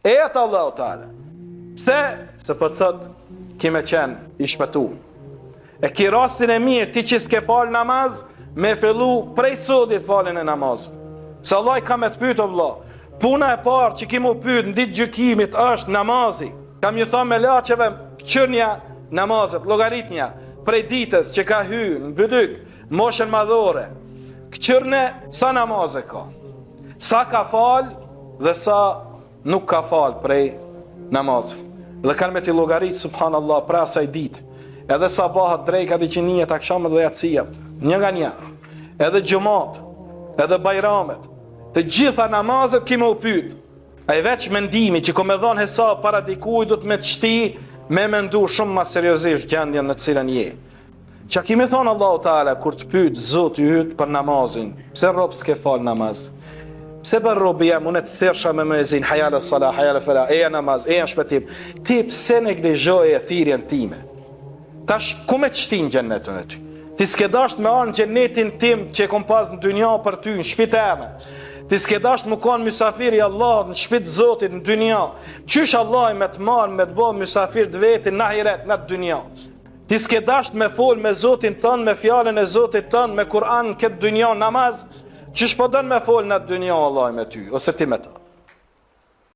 E atë Allahu Teala. Pse? Se po thot kime qenë i shpëtu. E ki rastin e mirë, ti që s'ke falë namaz, me fillu prej sotit falën e namaz. Se Allah i ka me të pytë o vlla. Puna e parë që ki mu pytë në ditë gjykimit është namazi. Kam ju thonë me laqeve qërnja namazet, logaritnja, prej ditës që ka hynë në bydyk, moshën madhore. Këqërne sa namaze ka. Sa ka falë dhe sa nuk ka falë prej namazë. Dhe kanë me t'i logaritë, subhanallah, pra asaj ditë. Edhe sabahat, drejka, diqinijet, akshamet dhe jatësijat. Një nga një. Edhe gjumat, edhe bajramet. Të gjitha namazet kime u pytë. A i veç mendimi që ko me dhonë hesab para dikuj, du të me të shti, me mendu shumë ma seriosisht gjendjen në cilën je. Qa kime thonë Allahu Teala, kur të pytë zotë i hytë për namazin, pse robë s'ke falë namaz? Pse për robi jam, unë të thirsha me mëzin, hajale salah, hajale fela, eja namaz, eja shpëtim. Ti pse neglizhoj e thirjen time? Tash, ku me të shtin gjennetën e ty? Ti s'ke dasht me anë gjennetin tim që e kom pas në dynja për ty, në shpit e me. Ti s'ke dasht më konë mysafiri Allah në shpit zotit në dynja. Qysh Allah me të marë, me të bo mysafir të vetin në ahiret në të dynja. Ti s'ke dasht me fol me zotin tënë, me fjallën e zotit tënë, me Kur'an në këtë dynja namaz. Qysh po dënë me fol në të dynja Allah me ty, ose ti me ta.